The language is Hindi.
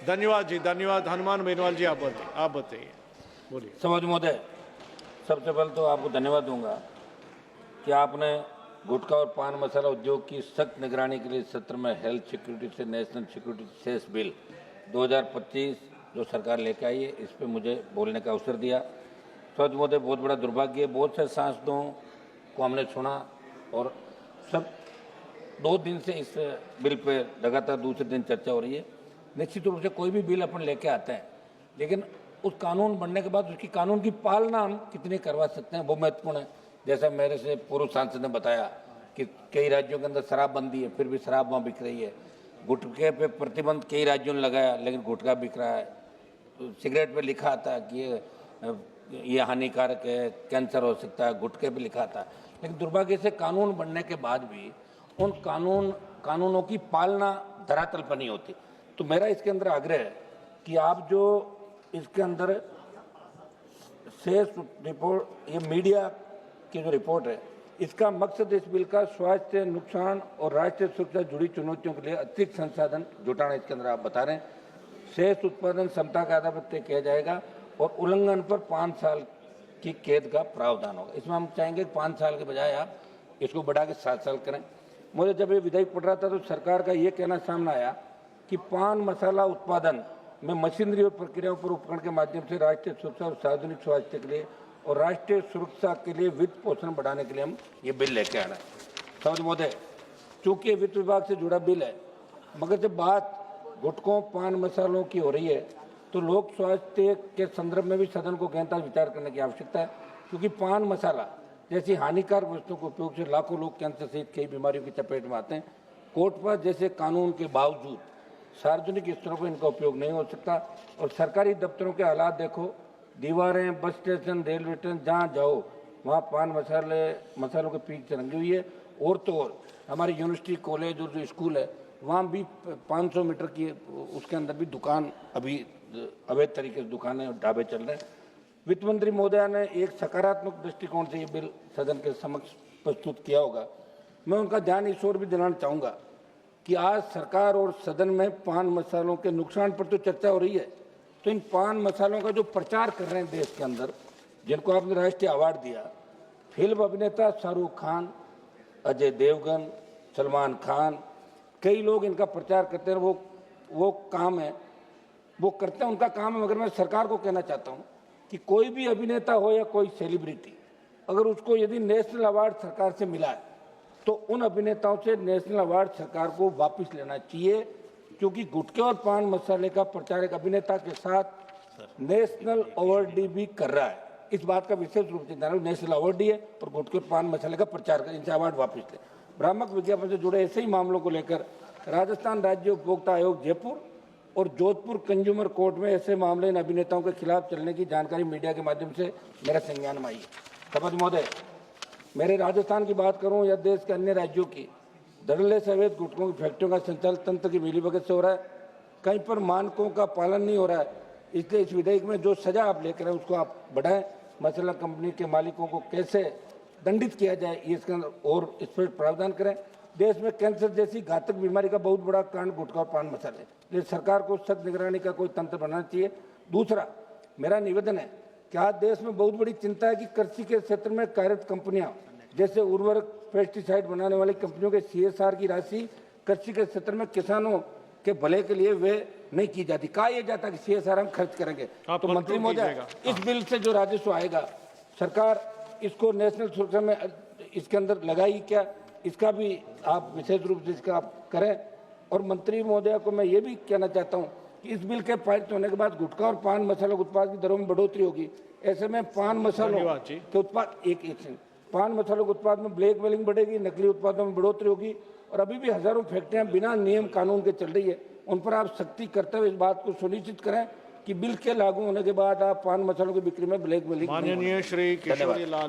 धन्यवाद जी, धन्यवाद। हनुमान बेनीवाल जी, आप बताइए, बोलिए। समाज महोदय, सबसे पहले तो आपको धन्यवाद दूंगा कि आपने गुटखा और पान मसाला उद्योग की सख्त निगरानी के लिए सत्र में हेल्थ सिक्योरिटी से नेशनल सिक्योरिटी सेस बिल 2025 जो सरकार लेकर आई है, इस पर मुझे बोलने का अवसर दिया। समाज महोदय, बहुत बड़ा दुर्भाग्य है, बहुत से सांसदों को हमने सुना और सब 2 दिन से इस बिल पे लगातार दूसरे दिन चर्चा हो रही है। निश्चित रूप से कोई भी बिल अपन लेके आते हैं, लेकिन उस कानून बनने के बाद उसकी कानून की पालना हम कितनी करवा सकते हैं वो महत्वपूर्ण है। जैसा मेरे से पूर्व सांसद ने बताया कि कई राज्यों के अंदर शराबबंदी है, फिर भी शराब वहाँ बिक रही है। गुटखे पे प्रतिबंध कई राज्यों ने लगाया, लेकिन गुटखा बिक रहा है। तो सिगरेट पे लिखा आता है कि ये हानिकारक है, कैंसर हो सकता है, गुटखे पे लिखा आता है। लेकिन दुर्भाग्य से कानून बनने के बाद भी उन कानूनों की पालना धरातल पर नहीं होती। तो मेरा इसके अंदर आग्रह है कि आप जो इसके अंदर सेस रिपोर्ट, ये मीडिया की जो रिपोर्ट है, इसका मकसद इस बिल का स्वास्थ्य नुकसान और राष्ट्रीय सुरक्षा जुड़ी चुनौतियों के लिए अतिरिक्त संसाधन जुटाना इसके अंदर आप बता रहे हैं। शेष उत्पादन क्षमता का आधार पर तय किया जाएगा और उल्लंघन पर 5 साल की कैद का प्रावधान होगा। इसमें हम चाहेंगे 5 साल के बजाय आप इसको बढ़ा के 7 साल करें। मुझे जब ये विधेयक पढ़ रहा था तो सरकार का ये कहना सामने आया कि पान मसाला उत्पादन में मशीनरी और प्रक्रियाओं पर उपकरण के माध्यम से राष्ट्रीय सुरक्षा और सार्वजनिक स्वास्थ्य के लिए और राष्ट्रीय सुरक्षा के लिए वित्त पोषण बढ़ाने के लिए हम ये बिल लेके आ रहे हैं। समझ महोदय, चूंकि वित्त विभाग से जुड़ा बिल है, मगर जब बात गुटखों पान मसालों की हो रही है तो लोक स्वास्थ्य के संदर्भ में भी सदन को गहनता विचार करने की आवश्यकता है, क्योंकि पान मसाला जैसी हानिकारक वस्तुओं के उपयोग से लाखों लोग कैंसर सहित कई बीमारियों की चपेट में आते हैं। कोटपा जैसे कानून के बावजूद सार्वजनिक स्थलों पर इनका उपयोग नहीं हो सकता। और सरकारी दफ्तरों के हालात देखो, दीवारें, बस स्टेशन, रेलवे स्टेशन, जहाँ जाओ वहाँ पान मसालों के पीक से रंगी हुई है। और तो और हमारी यूनिवर्सिटी, कॉलेज और जो स्कूल है वहाँ भी 500 मीटर की उसके अंदर भी दुकान, अभी अवैध तरीके से दुकानें और ढाबे चल रहे हैं। वित्त मंत्री महोदया ने एक सकारात्मक दृष्टिकोण से ये बिल सदन के समक्ष प्रस्तुत किया होगा। मैं उनका ध्यान इस ओर भी दिलाना चाहूँगा कि आज सरकार और सदन में पान मसालों के नुकसान पर तो चर्चा हो रही है, तो इन पान मसालों का जो प्रचार कर रहे हैं देश के अंदर, जिनको आपने राष्ट्रीय अवार्ड दिया, फिल्म अभिनेता शाहरुख खान, अजय देवगन, सलमान खान, कई लोग इनका प्रचार करते हैं। वो काम है, वो करते हैं, उनका काम है। मगर मैं सरकार को कहना चाहता हूँ कि कोई भी अभिनेता हो या कोई सेलिब्रिटी, अगर उसको यदि नेशनल अवार्ड सरकार से मिला है तो उन अभिनेताओं से नेशनल अवार्ड सरकार को वापस लेना चाहिए, क्योंकि गुटखे और पान मसाले का प्रचार एक अभिनेता के साथ नेशनल अवार्डी भी कर रहा है। इस बात का विशेष रूप से ध्यान, नेशनल अवार्डी है और गुटखे और पान मसाले का प्रचार कर, इनसे अवार्ड वापस ले। भ्रामक विज्ञापन से जुड़े ऐसे ही मामलों को लेकर राजस्थान राज्य उपभोक्ता आयोग जयपुर और जोधपुर कंज्यूमर कोर्ट में ऐसे मामले इन अभिनेताओं के खिलाफ चलने की जानकारी मीडिया के माध्यम से मेरे संज्ञान में आई है। सभापति महोदय, मेरे राजस्थान की बात करूं या देश के अन्य राज्यों की, धड़ल्ले से अवैध गुटखों की फैक्ट्रियों का संचालन तंत्र की मिलीभगत से हो रहा है। कहीं पर मानकों का पालन नहीं हो रहा है। इसलिए इस विधेयक में जो सजा आप लेकर उसको आप बढ़ाएं। मसाला कंपनी के मालिकों को कैसे दंडित किया जाए, ये इसके अंदर और इस पर प्रावधान करें। देश में कैंसर जैसी घातक बीमारी का बहुत बड़ा कारण गुटखा और पान मसाले, इसलिए सरकार को सख्त निगरानी का कोई तंत्र बनाना चाहिए। दूसरा मेरा निवेदन है कि आज देश में बहुत बड़ी चिंता है कि कृषि के क्षेत्र में कार्यरत कंपनियां जैसे उर्वरक, पेस्टिसाइड बनाने वाली कंपनियों के CSR की राशि कृषि के क्षेत्र में किसानों के भले के लिए वे नहीं की जाती। कहा यह जाता कि CSR हम खर्च करेंगे। तो मंत्री महोदय, इस बिल से जो राजस्व आएगा सरकार इसको नेशनल सुरक्षा में इसके अंदर लगाई क्या, इसका भी आप विशेष रूप से इसका आप करें। और मंत्री महोदया को मैं ये भी कहना चाहता हूँ कि इस बिल के पारित होने के बाद गुटखा और पान मसाला उत्पाद की दरों में बढ़ोतरी होगी। ऐसे में पान मसालों के उत्पाद पान मसालों के उत्पाद में ब्लैक मेलिंग बढ़ेगी, नकली उत्पादों में बढ़ोतरी होगी। और अभी भी हजारों फैक्ट्रियां बिना नियम कानून के चल रही है, उन पर आप सख्ती करते हुए इस बात को सुनिश्चित करें कि बिल के लागू होने के बाद आप पान मसालों की बिक्री में ब्लैक मेलिंग। माननीय श्री किशोरी लाल